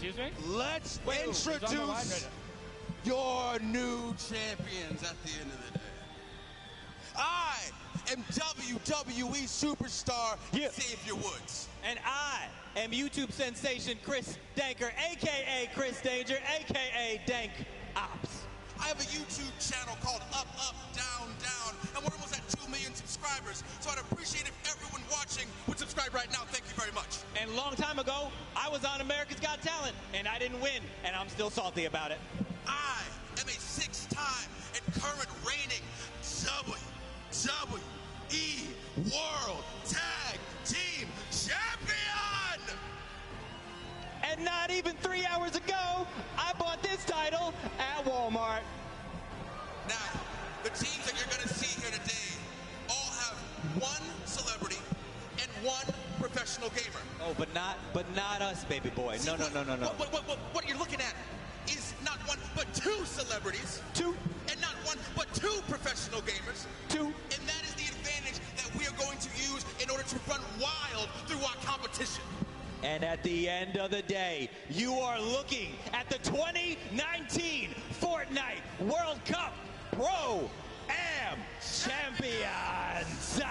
Excuse me? Let's introduce your new champions at the end of the day. I am WWE superstar Xavier Woods. And I am YouTube sensation Chris Danker, a.k.a. Chris Danger, a.k.a. Dank Ops. I have a YouTube channel called Up, Up, Down, Down, and we're almost at 2 million subscribers, so I'd appreciate if everyone watching would subscribe right now. Thank you very much. And a long time ago, I was on America's Got Talent, and I didn't win, and I'm still salty about it. I am a 6-time and current reigning WWE World Tag Team Champion! And not even 3 hours ago, I bought this title at Walmart. Now, the teams that you're going to see here today all have one celebrity and one professional gamer. Oh, but not us, baby boy. See, no. What you're looking at is not one, but 2 celebrities. 2. And not one, but 2 professional gamers. 2. And that is the advantage that we are going to use in order to run wild through our competition. And at the end of the day, you are looking at the 2019 Fortnite World Cup Pro AM Champions.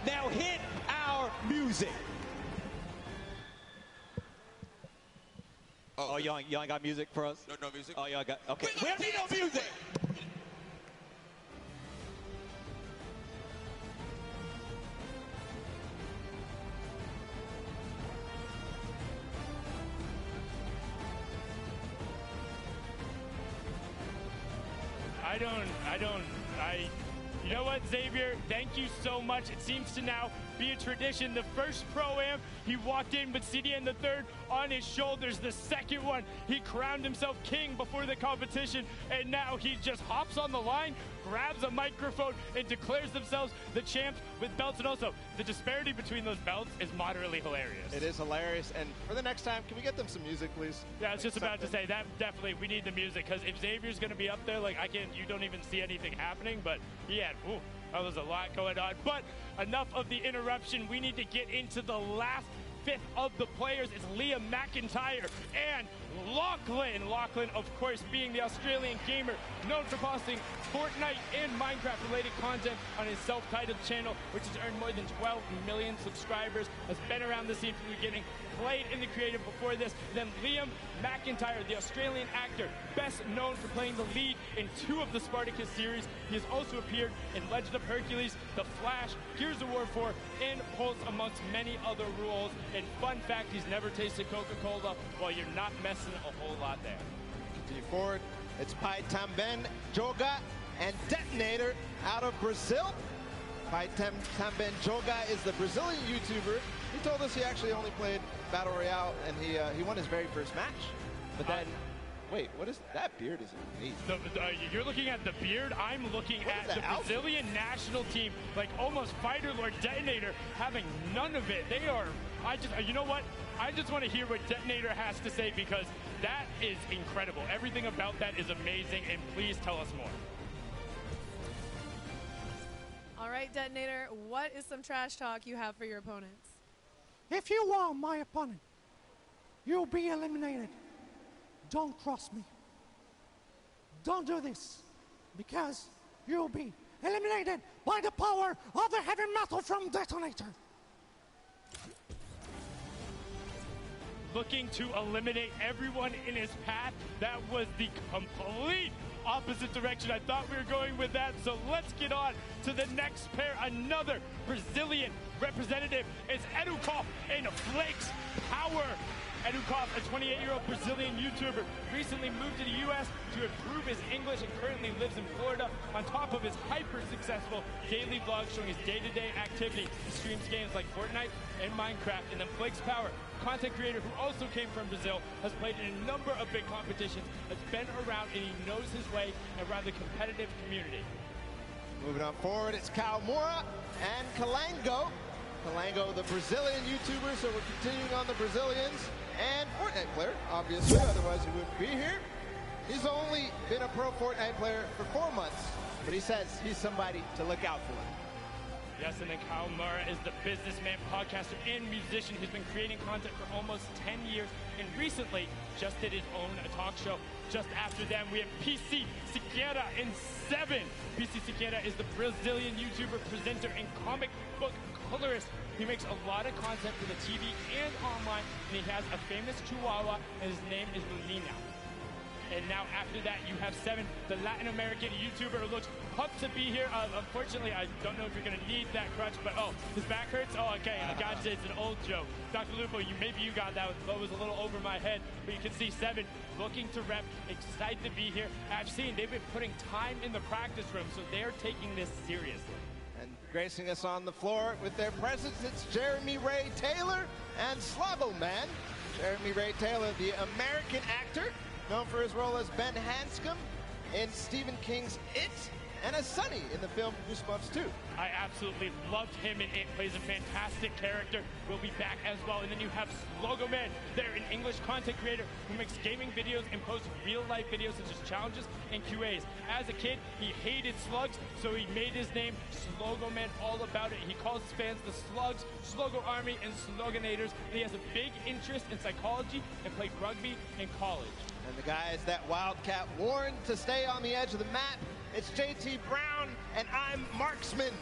Now hit our music. Oh, y'all ain't got music for us? No music? Oh, y'all got, okay. We don't need no music. You know what, Xavier? Thank you so much. It seems to now be a tradition. The first Pro-Am, he walked in with CDN the third on his shoulders. The second one, he crowned himself king before the competition, and now he just hops on the line, grabs a microphone, and declares themselves the champs with belts. And also, the disparity between those belts is moderately hilarious. It is hilarious. And for the next time, can we get them some music, please? Yeah, I was just about to say that. Definitely, we need the music, because if Xavier's going to be up there, like, you don't even see anything happening, but he had, that was a lot going on. But enough of the interruption. We need to get into the last 5th of the players. It's Liam McIntyre and Lachlan. Lachlan, of course, being the Australian gamer known for posting Fortnite and Minecraft-related content on his self-titled channel, which has earned more than 12 million subscribers, has been around the scene from the beginning, played in the creative before this. Then Liam McIntyre, the Australian actor, best known for playing the lead in 2 of the Spartacus series. He has also appeared in Legend of Hercules, The Flash, Gears of War 4, and Pulse, amongst many other roles. And fun fact, he's never tasted Coca-Cola. Well, you're not messing a whole lot there. Continue forward. It's Pai Tamben Joga and Detonator out of Brazil. Pai Tamben Joga is the Brazilian YouTuber. He told us he actually only played Battle Royale, and he won his very first match. But then, wait, what is that beard? Is amazing. You're looking at the beard. I'm looking at the Brazilian national team, like almost Fighter Lord Detonator, having none of it. They are. You know what? I just want to hear what Detonator has to say, because that is incredible. Everything about that is amazing, and please tell us more. All right, Detonator, what is some trash talk you have for your opponents? If you are my opponent, you'll be eliminated. Don't cross me. Don't do this, because you'll be eliminated by the power of the heavy metal from Detonator. Looking to eliminate everyone in his path. That was the complete opposite direction I thought we were going with that. So let's get on to the next pair. Another Brazilian representative is Edukov in Flakes Power. Edukov, a 28-year-old Brazilian YouTuber, recently moved to the U.S. to improve his English and currently lives in Florida. On top of his hyper-successful daily vlog showing his day-to-day activity, he streams games like Fortnite and Minecraft. And then Flakes Power, content creator who also came from Brazil, has played in a number of big competitions, has been around, and he knows his way around the competitive community. Moving on forward, it's Kawamura and Kalango. Kalango, the Brazilian YouTuber, so we're continuing on the Brazilians. And Fortnite player, obviously, otherwise he wouldn't be here. He's only been a pro Fortnite player for 4 months, but he says he's somebody to look out for. Yes, and then Kyle Murrah is the businessman, podcaster, and musician who's been creating content for almost 10 years and recently just did his own talk show. Just after them, we have PC Siqueira in 7. PC Siqueira is the Brazilian YouTuber, presenter, and comic book colorist. He makes a lot of content for the TV and online, and he has a famous chihuahua, and his name is Luna. And now after that, you have 7, the Latin American YouTuber who looks pumped to be here. Unfortunately, I don't know if you're going to need that crutch, but oh, his back hurts? Oh, okay, I got you. It's an old joke. Dr. Lupo, maybe you got that. That was a little over my head, but you can see 7 looking to rep, excited to be here. I've seen they've been putting time in the practice room, so they're taking this seriously. And gracing us on the floor with their presence, it's Jeremy Ray Taylor and Slavo Man. Jeremy Ray Taylor, the American actor, known for his role as Ben Hanscom in Stephen King's It, and as Sonny in the film Goosebumps 2. I absolutely loved him in It. Plays a fantastic character. Will be back as well. And then you have Slogo Man. They're an English content creator who makes gaming videos and posts real-life videos such as challenges and QAs. As a kid, he hated slugs, so he made his name Slogo Man all about it. He calls his fans the Slugs, Slogo Army, and Sloganators. And he has a big interest in psychology and played rugby in college. And the guy is that Wildcat warned to stay on the edge of the map. It's JT Brown, and I'm Marksman.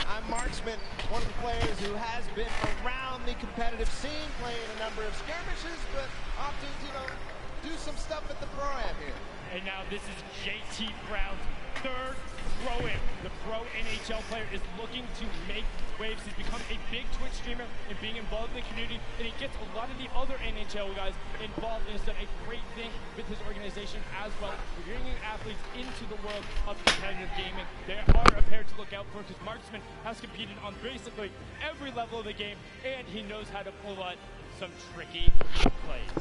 I'm Marksman, one of the players who has been around the competitive scene, playing a number of skirmishes, but opting to do some stuff at the Pro Am here. And now this is JT Brown's 3rd Pro Am. The Pro NHL player is looking to make waves. He's become a big Twitch streamer and being involved in the community, and he gets a lot of the other NHL guys involved, and has done a great thing with his organization as well, bringing athletes into the world of competitive gaming. They are a pair to look out for because Marksman has competed on basically every level of the game, and he knows how to pull out some tricky plays.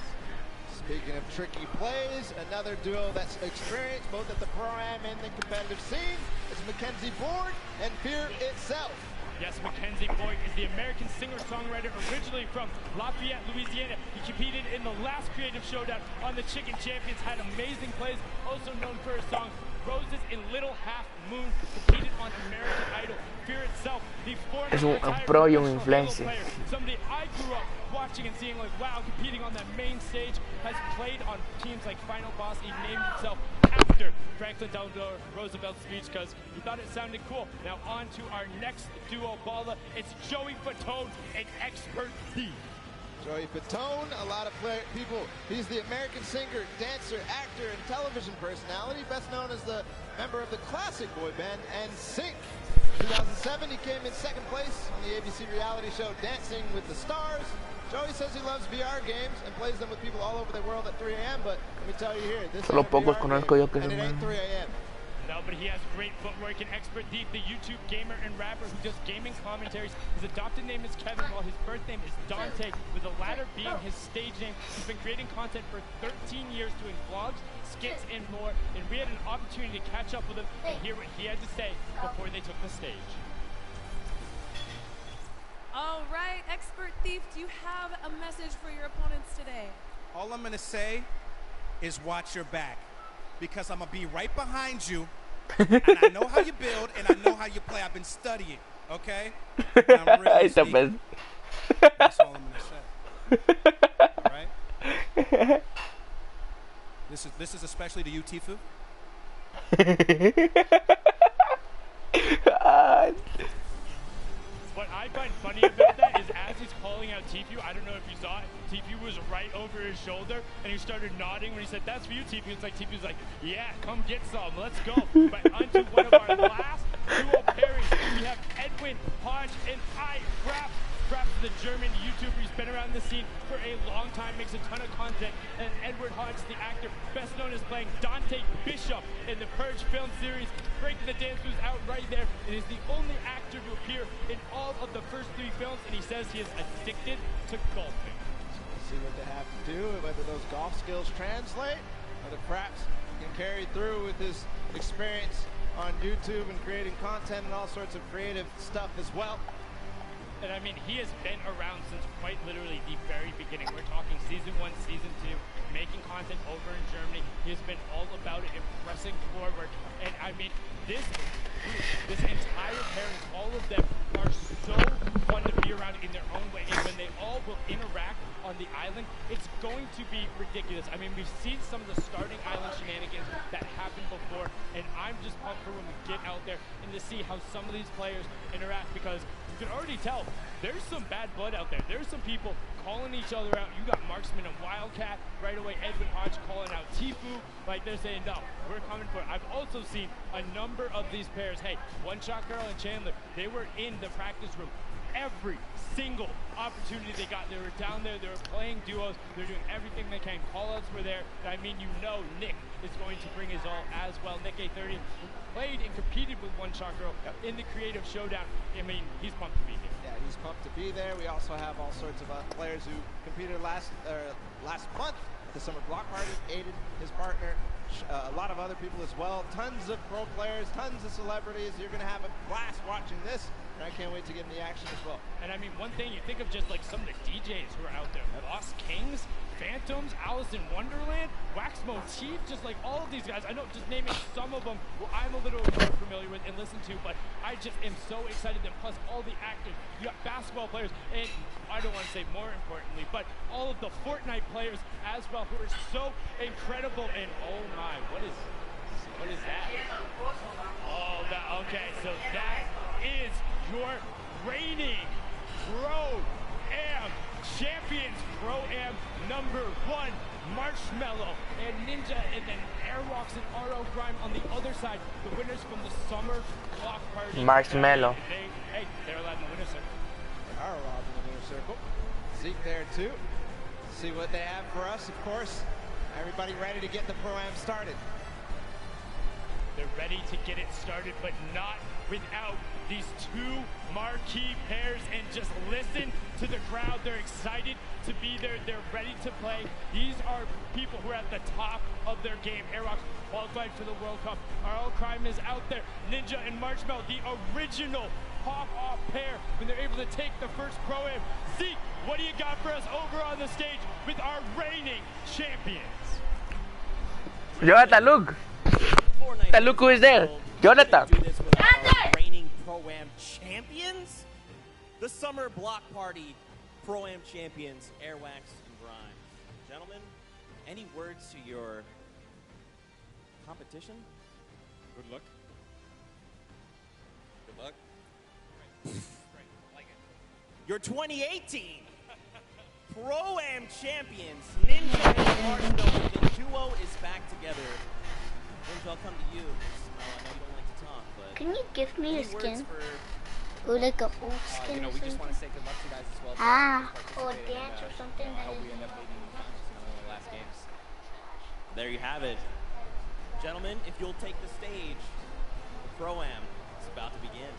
Speaking of tricky plays, another duo that's experienced both at the Pro-Am and the competitive scene is Mackenzie Board and Fear Itself. Yes, Mackenzie Boyd is the American singer-songwriter originally from Lafayette, Louisiana. He competed in the last creative showdown on the Chicken Champions, had amazing plays, also known for his song Roses in Little Half Moon, competed on American Idol. Fear Itself, the former pro y un influencer. Somebody I grew up watching and seeing, like, wow, competing on that main stage, has played on teams like Final Boss. He named himself after Franklin Delano Roosevelt's speech because he thought it sounded cool. Now on to our next duo baller. It's Joey Fatone, an expert thief. Joey Fatone, a lot of people. He's the American singer, dancer, actor, and television personality, best known as the member of the classic boy band NSYNC. In 2007, he came in 2nd place on the ABC reality show Dancing with the Stars. Joey says he loves VR games and plays them with people all over the world at 3 a.m., but let me tell you here, this is a VR game, and it ain't 3 a.m. No, but he has great footwork and expert thief, the YouTube gamer and rapper who does gaming commentaries. His adopted name is Kevin, while his birth name is Dante, with the latter being his stage name. He's been creating content for 13 years, doing vlogs, skits, and more, and we had an opportunity to catch up with him and hear what he had to say before they took the stage. All right, expert thief, do you have a message for your opponents today? All I'm gonna say is watch your back, because I'm gonna be right behind you, and I know how you build, and I know how you play. I've been studying, okay? I'm really speaking. That's all I'm gonna say. All right? This is especially to you, Tifu. What I find funny about that is as he's calling out Tifu, I don't know if you saw it, Tifu was right over his shoulder, and he started nodding when he said, "That's for you, Tifu." It's like Tifu's like, "Yeah, come get some, let's go." But onto one of our last duo pairings, we have Edwin Hodge and I Rap. Rap's the German YouTuber. He's been around the scene for a long time, makes a ton of content. And Edward Hodge, the actor, best known as playing Dante Bishop in the Purge film series, breaking the dance moves out right there, and is the only actor to appear in all of the first 3 films, and he says he is addicted to golfing. We'll see what they have to do, whether those golf skills translate, whether perhaps he can carry through with his experience on YouTube and creating content and all sorts of creative stuff as well. And I mean, he has been around since quite literally the very beginning. We're talking season 1, season 2, making content over in Germany. He's been all about it and pressing forward. And I mean, this entire pairing, all of them are so fun to be around in their own way. And when they all will interact on the island, it's going to be ridiculous. I mean, we've seen some of the starting island shenanigans that happened before, and I'm just pumped for when we get out there and to see how some of these players interact, because you can already tell there's some bad blood out there. There's some people calling each other out. You got Marksman and Wildcat right away. Edwin Hodge calling out Tifu. Like, they're saying, no, we're coming for it. I've also seen a number of these pairs. Hey, One Shot Girl and Chandler, they were in the practice room every single opportunity they got. They were down there, they were playing duos, they're doing everything they can. Call-outs were there. I mean, you know Nick is going to bring his all as well. Nick A30 played and competed with One Shot Girl in the creative showdown. I mean, he's pumped to be here. Yeah, he's pumped to be there. We also have all sorts of players who competed last month at the Summer Block Party. Aiden, his partner, a lot of other people as well. Tons of pro players, tons of celebrities. You're going to have a blast watching this. And I can't wait to get in the action as well. And I mean, one thing, you think of just like some of the DJs who are out there. Lost Kings, Phantoms, Alice in Wonderland, Wax Motif, just like all of these guys. I know, just naming some of them who I'm a little more familiar with and listen to, but I just am so excited. And plus all the actors, you got basketball players, and I don't want to say more importantly, but all of the Fortnite players as well, who are so incredible. And oh my, what is that? Oh, okay, so that is your reigning Pro Am champions. Pro Am #1, Marshmallow and Ninja, and then Airwalks and RO Grime on the other side. The winners from the Summer Block Party. Marshmallow. They're allowed in the winner's circle. They are allowed in the winner's circle. Zeke there too. See what they have for us, of course. Everybody ready to get the Pro Am started. They're ready to get it started, but not without these two marquee pairs. And just listen to the crowd. They're excited to be there. They're ready to play. These are people who are at the top of their game. Airwalks qualified for the World Cup. RL Crime is out there. Ninja and Marshmallow, the original pop-off pair, when they're able to take the first Pro Am. Zeke, what do you got for us over on the stage with our reigning champions? Jonathan, look. Look who is there. Jonathan. Reigning Pro-Am champions? The Summer Block Party Pro-Am champions, Airwax and Grime. Gentlemen, any words to your competition? Good luck. Good luck. Right. I like it. Your 2018 Pro-Am champions, Ninja and Marshmallow. The duo is back together. Ninja, I'll come to you. I know you don't like to talk, but can you give me a skin? Or like a old skin we just want to say good luck to you guys as well. Or a dance or something. I hope we end up making the last games. There you have it. Gentlemen, if you'll take the stage, the Pro-Am is about to begin.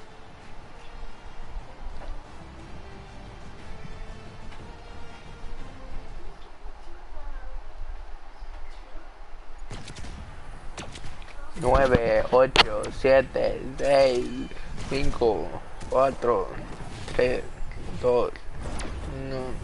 Nueve, 8, 7, 6, 5, 4, 3, 2, 1.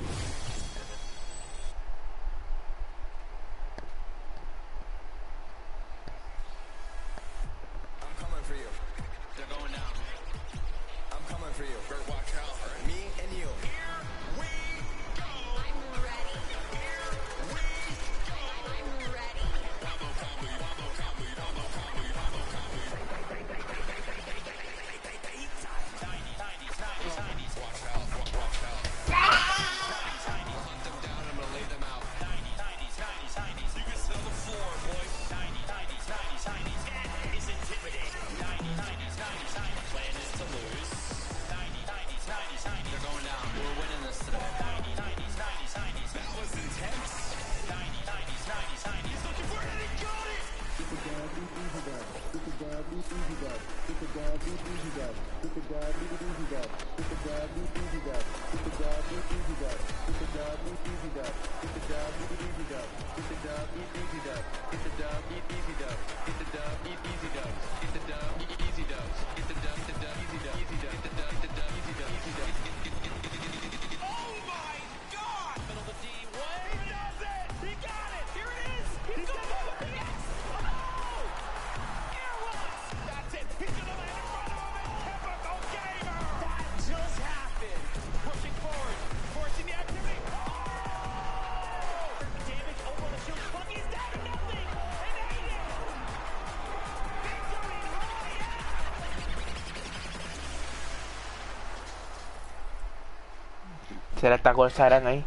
Se la está gozarán ahí.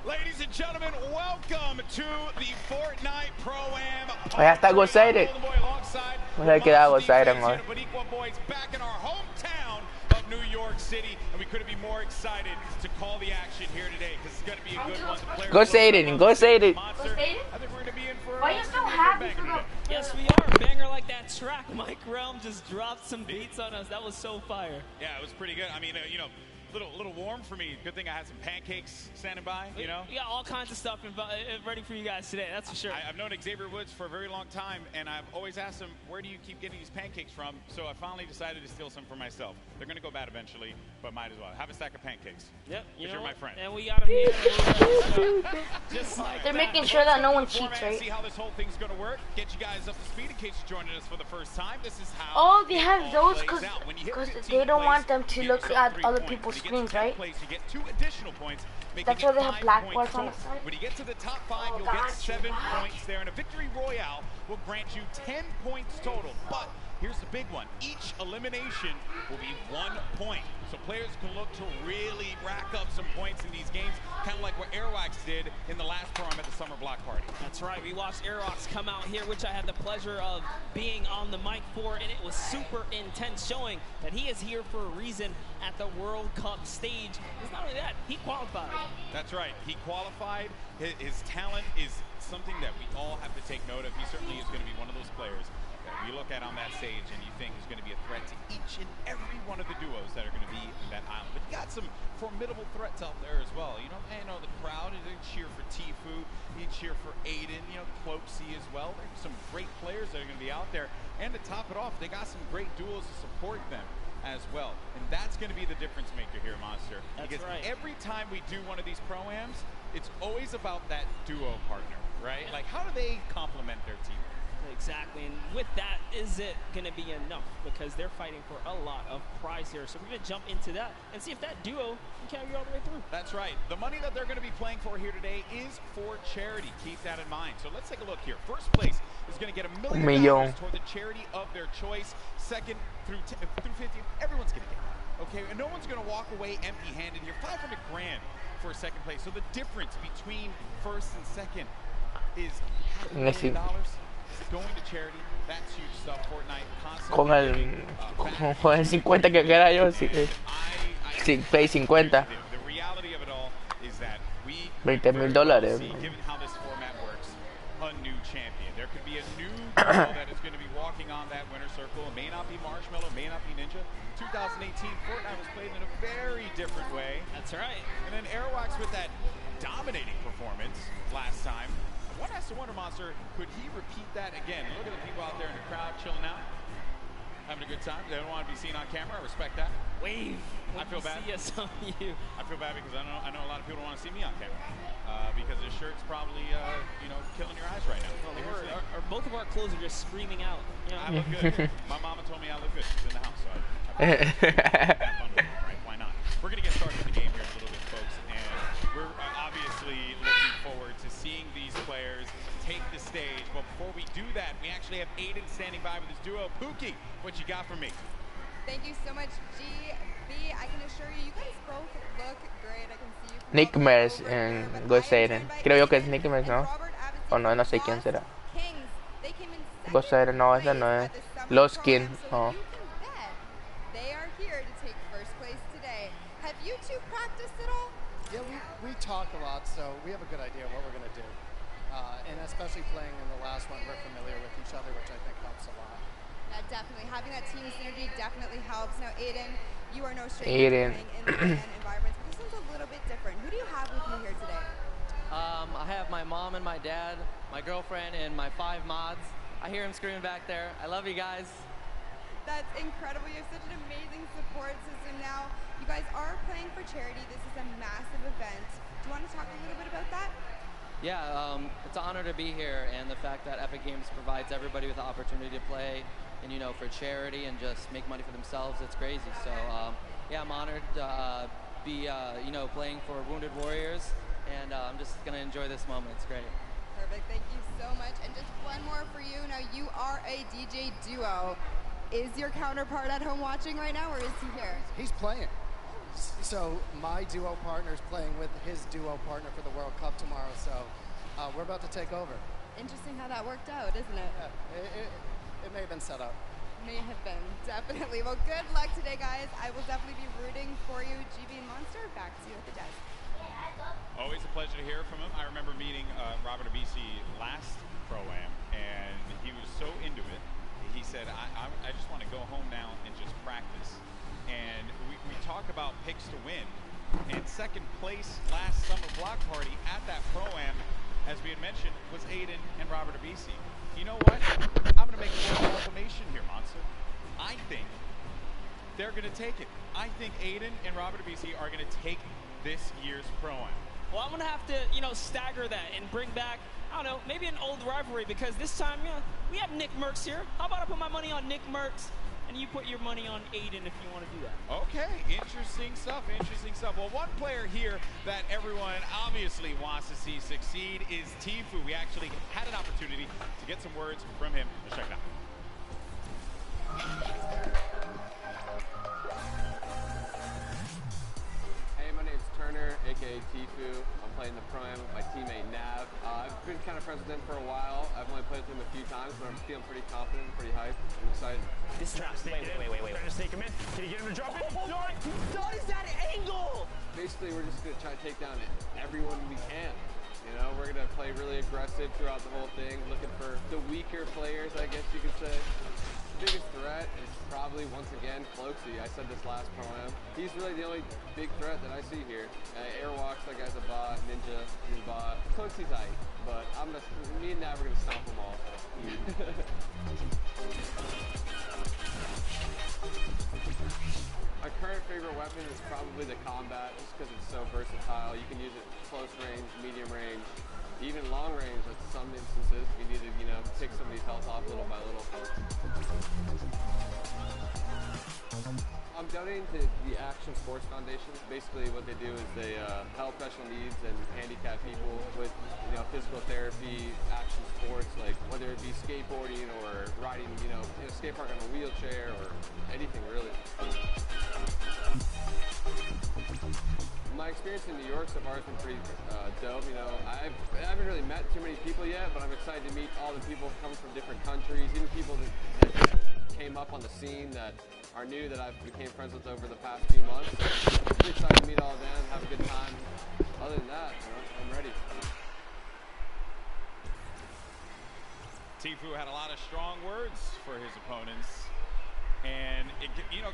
Ladies and gentlemen, welcome to the Fortnite Pro Am. Ya está Gozairen. Vamos a ver qué da Gozairen hoy. Back in our hometown of New York City, and we couldn't be more excited to call the action here today because it's going to be a good one. Gozairen, Gozairen. I think we're going to be in for Why are you so happy for them? Yes, we are. Banger like that track. Mike Realm just dropped some beats on us. That was so fire. Yeah, it was pretty good. I mean, you know, little warm for me. Good thing I had some pancakes standing by, you know. We got all kinds of stuff ready for you guys today, that's for sure. I've known Xavier Woods for a very long time, and I've always asked him, where do you keep getting these pancakes from? So I finally decided to steal some for myself. They're going to go bad eventually, but might as well. Have a stack of pancakes. Yep. You're my friend. And we got them here. Just like They're making sure that no one cheats, right? See how this whole thing's going to work. Get you guys up to speed in case you're joining us for the first time. This is how. Oh, they have those because they don't want them to look at other people's screens, right? You get 2 additional points. That's why they have black bars on the side. When you get to the top 5, you'll get 7 points there, and a victory royale will grant you 10 points total. But here's the big one. Each elimination will be 1 point. So players can look to really rack up some points in these games, kind of like what Airwax did in the last Pro Am at the Summer Block Party. That's right. We watched Airwax come out here, which I had the pleasure of being on the mic for, and it was super intense, showing that he is here for a reason at the World Cup stage. It's not only that, he qualified. That's right. He qualified. His talent is something that we all have to take note of. He certainly is going to be one of those players that we look at on that stage and you think is going to be a threat to each and every one of the duos that are going to be in that island. But you got some formidable threats out there as well. You know the crowd is going to cheer for Tfue, you cheer for Aiden, you know, Cloaksy as well. There's some great players that are going to be out there. And to top it off, they got some great duos to support them as well. And that's going to be the difference maker here, Monster. That's because right. Every time we do one of these Pro-Ams, it's always about that duo partner, right? Like, how do they complement their team? Exactly, and with that, is it going to be enough? Because they're fighting for a lot of prize here. So we're going to jump into that and see if that duo can carry you all the way through. That's right. The money that they're going to be playing for here today is for charity. Keep that in mind. So let's take a look here. First place is going to get $1 million toward the charity of their choice. Second through 50, everyone's going to get it. Okay, and no one's going to walk away empty-handed here. 500 grand for second place. So the difference between first and second is $500 million. Going to charity, that's huge stuff. Fortnite constantly con el 50 que queda yo, pay 50. The reality of it all is that we $20,000. Given how this format works, a new champion. There could be a new duo that is going to be walking on that winner circle. It may not be Marshmallow, it may not be Ninja. 2018 Fortnite was played in a very different way. That's right. And then Airwax with that dominating performance last time. One has to wonder, Monster, could he repeat that again? Look at the people out there in the crowd chilling out, having a good time. They don't want to be seen on camera. I respect that. Wave. I feel bad. See us on you. I feel bad because I know a lot of people don't want to see me on camera because this shirt's probably killing your eyes right now. Or both of our clothes are just screaming out. You know? I look good. My mama told me I look good. She's in the house, so right? Why not? We're gonna get started with the game here in a little bit, folks, and we're obviously looking forward to seeing these players take the stage. But before we do that, we actually have Aiden standing by with his duo. Pookie, what you got for me? Thank you so much, GB. I can assure you, you guys both look great. I can see you. Nickmers en Gozairen. Creo yo que es Nickmers, ¿no? O no sé quién será. Gozairen, no, esa no es. Los Skin, no. They are here to take first place today. Have you two practiced at all? Yeah, we talk a lot, so we have a good idea of what we're going to do. And especially playing in the last one, we're familiar with each other, which I think helps a lot. Yeah, definitely. Having that team synergy definitely helps. Now, Aiden, you are no stranger to playing in the LAN environments, but this one's a little bit different. Who do you have with you here today? I have my mom and my dad, my girlfriend, and my 5 mods. I hear them screaming back there. I love you guys. That's incredible. You have such an amazing support system now. You guys are playing for charity. This is a massive event. Do you want to talk a little bit about that? Yeah, it's an honor to be here, and the fact that Epic Games provides everybody with the opportunity to play and, you know, for charity and just make money for themselves, it's crazy. So, yeah, I'm honored to be, you know, playing for Wounded Warriors, and I'm just going to enjoy this moment. It's great. Perfect. Thank you so much. And just one more for you. Now, you are a DJ duo. Is your counterpart at home watching right now, or is he here? He's playing. So my duo partner's playing with his duo partner for the World Cup tomorrow, so we're about to take over. Interesting how that worked out, isn't it? Yeah, it may have been set up. May have been, definitely. Well, good luck today, guys. I will definitely be rooting for you. GB and Monster, back to you at the desk. Always a pleasure to hear from him. I remember meeting Robert Abisi last Pro-Am, and he was so into it. He said, I just want to go home now and just practice. And we talk about picks to win. And second place last summer block party at that Pro-Am, as we had mentioned, was Aiden and Robert Abisi. You know what? I'm going to make a little proclamation here, Monster. I think they're going to take it. I think Aiden and Robert Abisi are going to take this year's Pro-Am. Well, I'm going to have to, stagger that and bring back, I don't know, maybe an old rivalry, because this time, we have Nick Merckx here. How about I put my money on Nick Merckx, and you put your money on Aiden if you want to do that? Okay, interesting stuff, interesting stuff. Well, one player here that everyone obviously wants to see succeed is Tfue. We actually had an opportunity to get some words from him. Let's check it out. Hey, my name's Turner, aka Tfue. I'm playing the Pro-Am with my teammate Nav. I've been kind of friends with him for a while. I've only played with him a few times, but I'm feeling pretty confident, pretty hyped. I'm excited. This is wait. Trying to sneak him in. Can you get him to drop it? What is that angle? Basically, we're just going to try to take down everyone we can. We're going to play really aggressive throughout the whole thing, looking for the weaker players, I guess you could say. The biggest threat is probably, once again, Cloaksy. I said this last Pro-Am. He's really the only big threat that I see here. Airwalks, that guy's a bot. Ninja, he's a bot. Cloaksy's aight, but me and Nav are going to stomp them all. My current favorite weapon is probably the combat, just because it's so versatile. You can use it close range, medium range, even long range at some instances. You need to, pick somebody's health off little by little. I'm donating to the Action Sports Foundation. Basically what they do is they help special needs and handicapped people with physical therapy, action sports, like whether it be skateboarding or riding, skate park on a wheelchair or anything really. My experience in New York so far has been pretty dope. I haven't really met too many people yet, but I'm excited to meet all the people coming from different countries, even people that came up on the scene that are new that I've became friends with over the past few months. I'm excited to meet all of them, have a good time. Other than that, I'm ready. Tfue had a lot of strong words for his opponents. And,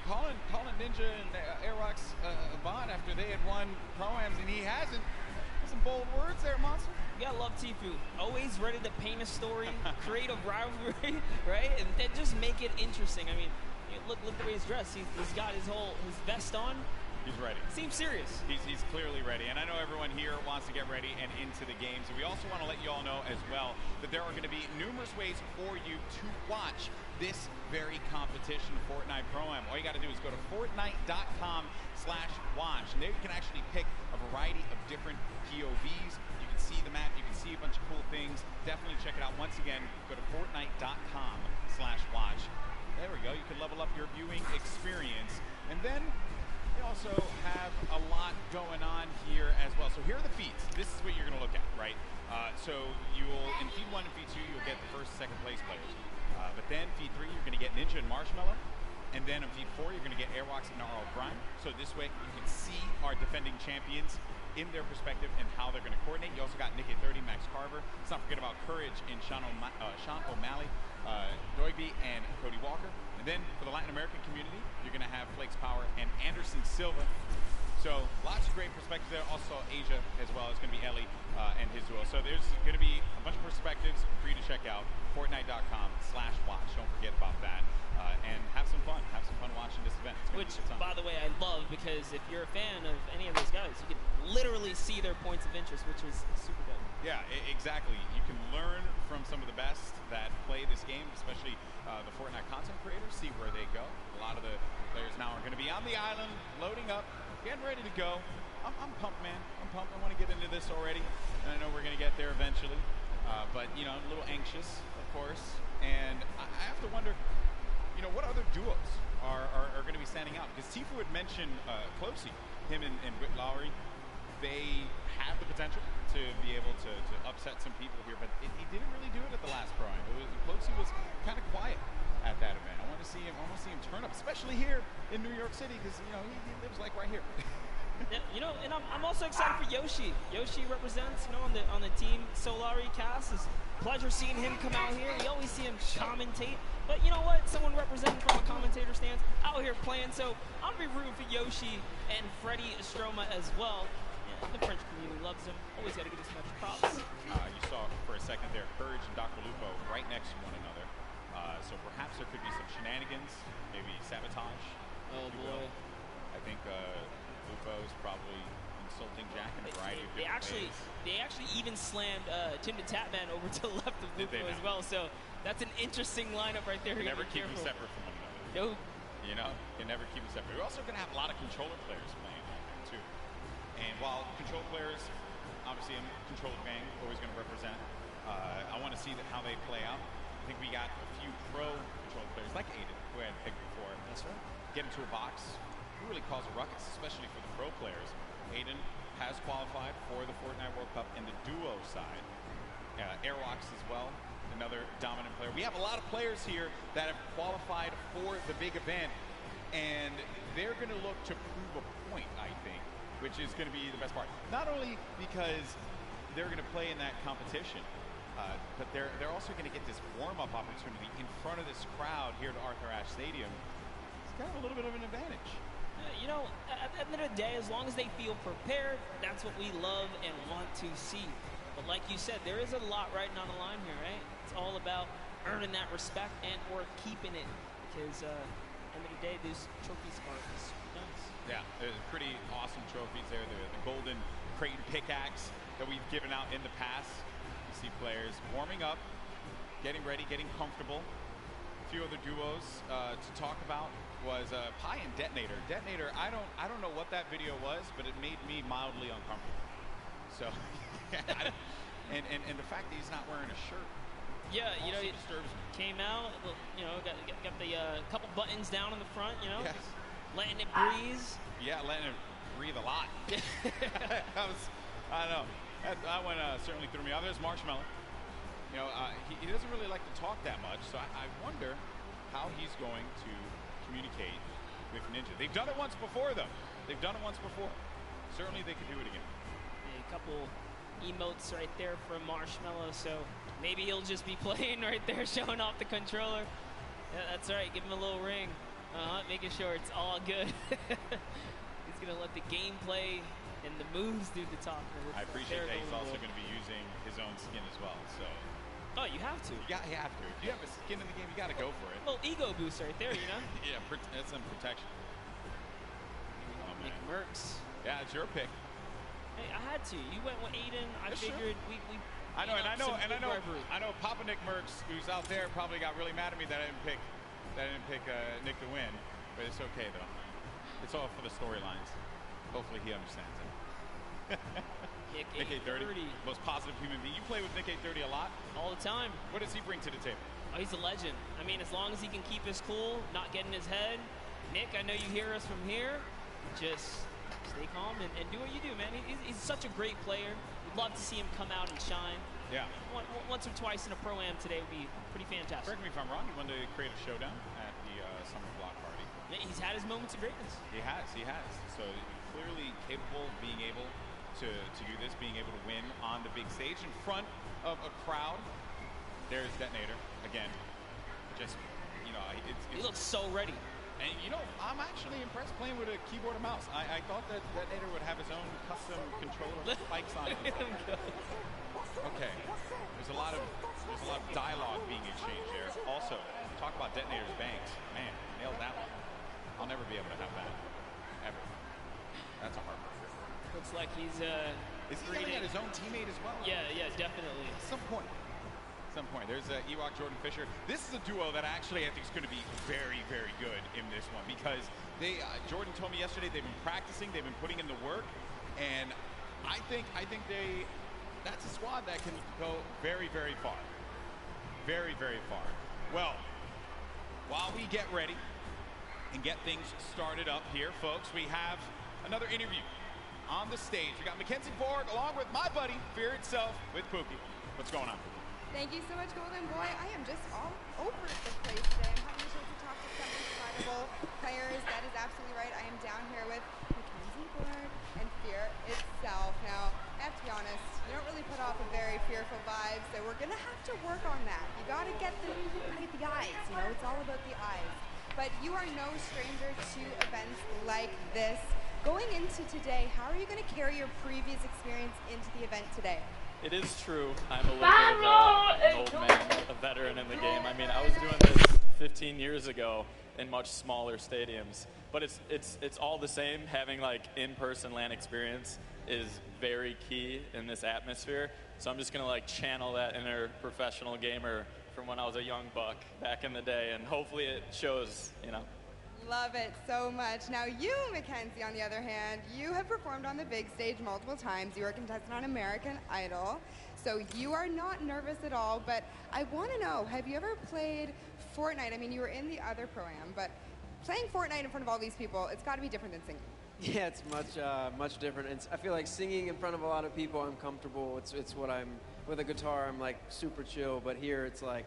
calling Ninja and Airwalks a bot after they had won Pro-Ams and he hasn't. Some bold words there, Monster. You gotta love Tfue. Always ready to paint a story, create a rivalry, right? And just make it interesting. I mean, look the way he's dressed. He's got his vest on. He's ready. Seems serious. He's clearly ready. And I know everyone here wants to get ready and into the games. And we also want to let you all know as well that there are going to be numerous ways for you to watch this very competition, Fortnite Pro-Am. All you got to do is go to Fortnite.com/watch. And there you can actually pick a variety of different POVs. You can see the map. You can see a bunch of cool things. Definitely check it out. Once again, go to Fortnite.com/watch. There we go. You can level up your viewing experience. And then we also have a lot going on here as well. So here are the feats. This is what you're going to look at, right? So you will, in feed 1 and feed 2, you'll get the first and second place players. But then feed 3, you're going to get Ninja and Marshmallow. And then in feed 4, you're going to get Airwalks and RL Prime. So this way you can see our defending champions in their perspective and how they're going to coordinate. You also got Nick at 30, Max Carver. Let's not forget about Courage and Sean O'Malley, Doigby, and Cody Walker. And then for the Latin American community, you're going to have Flakes Power and Anderson Silva. So lots of great perspectives there. Also Asia as well is going to be Ellie and his duel. So there's going to be a bunch of perspectives for you to check out. Fortnite.com/watch. Don't forget about that. And have some fun. Have some fun watching this event. Which, by the way, I love, because if you're a fan of any of those guys, you can literally see their points of interest, which is super dope. Yeah, exactly. You can learn from some of the best that play this game, especially the Fortnite content creators, see where they go. A lot of the players now are going to be on the island, loading up, getting ready to go. I'm pumped, man. I'm pumped. I want to get into this already. And I know we're going to get there eventually. But, a little anxious, of course. And I have to wonder, what other duos are going to be standing out? Because Tfue had mentioned Cloaksy him and Whit Lowry, they have the potential to be able to upset some people here, but he didn't really do it at the last Pro Am. Pelosi was kind of quiet at that event. I want to see him turn up, especially here in New York City, because he lives like right here. Yeah, and I'm also excited for Yoshi. Yoshi represents, on the Team Solari cast. It's a pleasure seeing him come out here. You always see him commentate, but you know what? Someone representing from a commentator stance out here playing. So I'm gonna be rooting for Yoshi and Freddie Estroma as well. Yeah, the French community loves him. Always got to give us some extra props. You saw for a second there, Courage and Dr. Lupo right next to one another. So perhaps there could be some shenanigans, maybe sabotage. Oh boy! I think Lupo's probably insulting Jack in a variety of different ways. They actually even slammed Tim the Tapman over to the left of Lupo as well. So that's an interesting lineup right there. You never keep them separate from one another. Nope. You can never keep them separate. We're also going to have a lot of controller players playing out there too. And while control players, obviously in controller gang, always going to represent. I want to see how they play out. I think we got a few pro control players like Aiden, who I had picked before. That's right. Get into a box. Really cause a ruckus, especially for the pro players. Aiden has qualified for the Fortnite World Cup in the duo side. Airwalks as well, another dominant player. We have a lot of players here that have qualified for the big event, and they're going to look to prove a point, I think, which is going to be the best part. Not only because they're going to play in that competition, but they're also going to get this warm-up opportunity in front of this crowd here at Arthur Ashe Stadium. It's kind of a little bit of an advantage. At the end of the day, as long as they feel prepared, that's what we love and want to see. But like you said, there is a lot riding on the line here, right? It's all about earning that respect and or keeping it, because at the end of the day, these trophies are nice. Yeah, there's pretty awesome trophies there. The golden Creighton pickaxe that we've given out in the past. You see players warming up, getting ready, getting comfortable. A few other duos to talk about was Pi and Detonator. Detonator, I don't know what that video was, but it made me mildly uncomfortable. So, and the fact that he's not wearing a shirt. Yeah, it disturbs me. Came out, got the couple buttons down in the front, Yes. letting it breathe. Yeah, letting it breathe a lot. I don't know. That one certainly threw me off. There's Marshmallow. He doesn't really like to talk that much, so I wonder how he's going to communicate with Ninja. They've done it once before, though. Certainly they could do it again. A couple emotes right there from Marshmallow, so maybe he'll just be playing right there, showing off the controller. Yeah, that's right. Give him a little ring. Making sure it's all good. He's going to let the gameplay and the moves do the talking. I appreciate that he's also going to be using his own skin as well, so. Oh, you have to. You have to. If you have a skin in the game, you got to go for it. Well, ego boost right there, Yeah, that's some protection. Oh, Nick Merckx. Yeah, it's your pick. Hey, I had to. You went with Aiden. I figured we. I know. Papa Nick Merckx, who's out there, probably got really mad at me that I didn't pick Nick to win, but it's okay though. It's all for the storylines. Hopefully he understands it. Nick 830, most positive human being. You play with Nick 830 a lot? All the time. What does he bring to the table? Oh, he's a legend. I mean, as long as he can keep his cool, not get in his head. Nick, I know you hear us from here. Just stay calm and do what you do, man. He's such a great player. We'd love to see him come out and shine. Yeah. Once or twice in a Pro-Am today would be pretty fantastic. Correct me if I'm wrong. He wanted to create a showdown at the Summer Block Party. Yeah, he's had his moments of greatness. He has. So clearly capable of being able to do this, being able to win on the big stage in front of a crowd. There's Detonator again. Just, he looks so ready. And I'm actually impressed playing with a keyboard and mouse. I thought that Detonator would have his own custom controller spikes on it. Okay, there's a lot of dialogue being exchanged there. Also, talk about Detonator's bangs. Man, nailed that one. I'll never be able to have that ever. That's a hard one. Looks like he's is he yelling at his own teammate as well? Yeah, definitely. At some point. There's Ewok Jordan Fisher. This is a duo that actually I think is going to be very, very good in this one, because Jordan told me yesterday they've been practicing, they've been putting in the work, and I think that's a squad that can go very, very far. Very, very far. Well, while we get ready and get things started up here, folks, we have another interview on the stage. We got Mackenzie Borg along with my buddy, Fear Itself, with Pookie. What's going on? Thank you so much, Golden Boy. I am just all over the place today. I'm having a chance to talk to some incredible players. That is absolutely right. I am down here with Mackenzie Borg and Fear Itself. Now, I have to be honest, you don't really put off a very fearful vibe, so we're gonna have to work on that. You gotta get the eyes, you know, it's all about the eyes. But you are no stranger to events like this. Going into today, how are you going to carry your previous experience into the event today? It is true. I'm a little bit of an old man, a veteran in the game. I mean, I was doing this 15 years ago in much smaller stadiums, but it's all the same. Having like in-person LAN experience is very key in this atmosphere. So I'm just going to like channel that inner professional gamer from when I was a young buck back in the day, and hopefully it shows, you know. Love it so much. Now you, Mackenzie, on the other hand, you have performed on the big stage multiple times. You were a contestant on American Idol, so you are not nervous at all, but I want to know, have you ever played Fortnite? I mean, you were in the other Pro-Am, but playing Fortnite in front of all these people, it's got to be different than singing. Yeah, it's much different. I feel like singing in front of a lot of people, I'm comfortable. It's what I'm, with a guitar, I'm like super chill, but here it's like,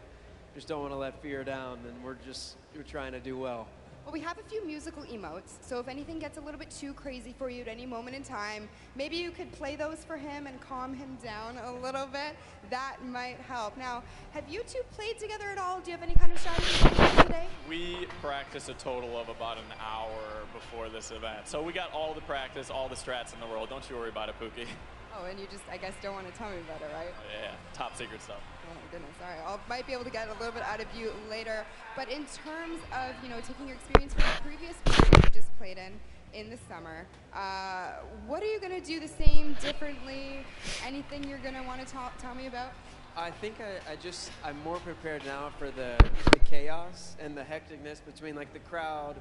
just don't want to let fear down, and we're trying to do well. Well, we have a few musical emotes, so if anything gets a little bit too crazy for you at any moment in time, maybe you could play those for him and calm him down a little bit. That might help. Now, have you two played together at all? Do you have any kind of strategy today? We practice a total of about an hour before this event, so we got all the practice, all the strats in the world. Don't you worry about it, Pookie. Oh, and you just, I guess, don't want to tell me about it, right? Yeah, top secret stuff. Oh my goodness, all right. I might be able to get a little bit out of you later. But in terms of, you know, taking your experience from the previous period you just played in the summer, what are you going to do the same, differently? Anything you're going to want to tell me about? I think I'm more prepared now for the chaos and the hecticness between like the crowd,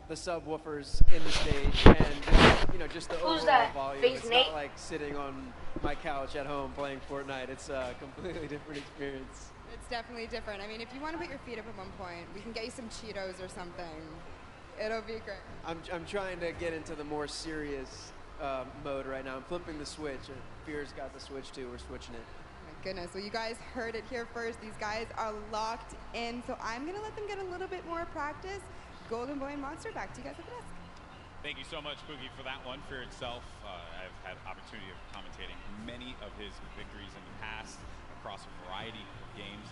the subwoofers in the stage, and just the overall volume. It's not like sitting on my couch at home playing Fortnite. It's a completely different experience. It's definitely different. I mean, if you want to put your feet up at one point, we can get you some Cheetos or something. It'll be great. I'm trying to get into the more serious mode right now. I'm flipping the switch. Fear's got the switch too. We're switching it. My goodness. Well, you guys heard it here first. These guys are locked in, so I'm going to let them get a little bit more practice. Golden Boy and Monster, back to you guys at the desk. Thank you so much, Pookie, for that one. Fear Itself, I've had opportunity of commentating many of his victories in the past across a variety of games.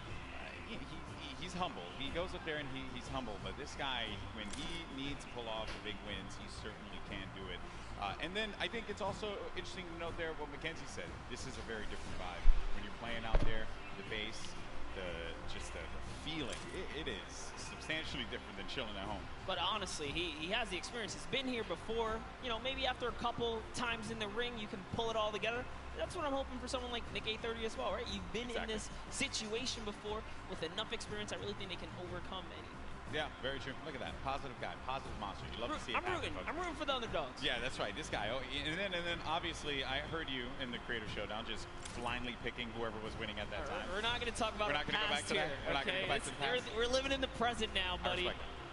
He's humble. He goes up there and he's humble, but this guy, when he needs to pull off the big wins, he certainly can do it. And then I think it's also interesting to note there what Mackenzie said. This is a very different vibe. When you're playing out there, the bass, the feeling, it is substantially different than chilling at home. But honestly, he has the experience. He's been here before. You know, maybe after a couple times in the ring, you can pull it all together. That's what I'm hoping for someone like Nick A30 as well, right? You've been in this situation before with enough experience. I really think they can overcome anything. Yeah, very true. Look at that. Positive guy, positive monster. You love to see it happen. I'm rooting for the underdogs. Yeah, that's right. This guy. Oh, and then obviously, I heard you in the Creator Showdown just blindly picking whoever was winning at that time. We're not going to talk about the past here. We're not going to go back to the past. We're living in the present now, buddy.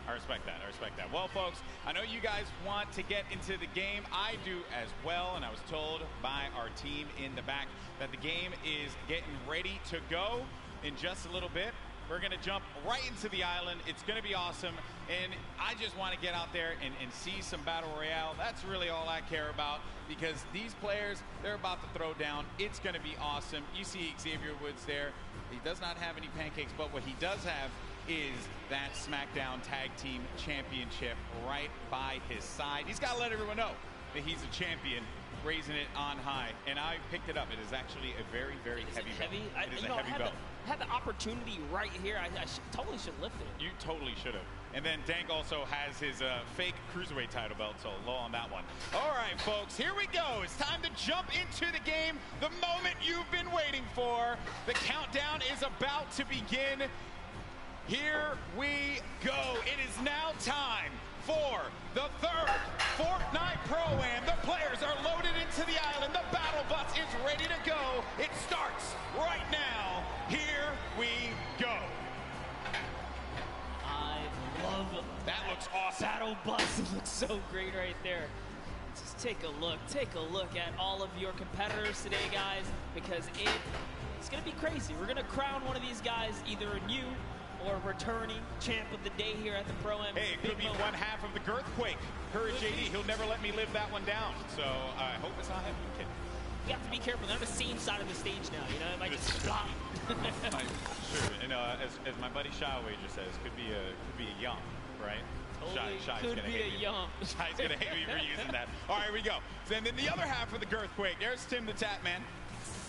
I respect that. I respect that. Well, folks, I know you guys want to get into the game. I do as well, and I was told by our team in the back that the game is getting ready to go in just a little bit. We're going to jump right into the island. It's going to be awesome, and I just want to get out there and see some Battle Royale. That's really all I care about, because these players, they're about to throw down. It's going to be awesome. You see Xavier Woods there. He does not have any pancakes, but what he does have is that SmackDown Tag Team Championship right by his side. He's got to let everyone know that he's a champion, raising it on high. And I picked it up. It is actually a very, very heavy belt. It is a heavy belt. I had the opportunity right here. I totally should lift it. You totally should have. And then Dank also has his fake Cruiserweight title belt, so low on that one. All right, folks, here we go. It's time to jump into the game, the moment you've been waiting for. The countdown is about to begin. Here we go. It is now time for the third Fortnite Pro-Am. The players are loaded into the island. The battle bus is ready to go. It starts right now. Here we go. I love that. Looks awesome. Battle bus. It looks so great right there. Just Just take a look at all of your competitors today, guys, because it's going to be crazy. We're going to crown one of these guys either a new or returning champ of the day here at the Pro Am. Hey, it could be one half of the Girthquake. Courage JD, he'll never let me live that one down. So I hope it's not him. You have to be careful. They're on the same side of the stage now. You know, it might just stop. Sure. And as my buddy Shy Wager says, could be a yum, right? Shy's could gonna be hate a me. yum. Shy's gonna hate me for using that. All right, here we go. Then the other half of the Girthquake. There's Tim the Tap Man.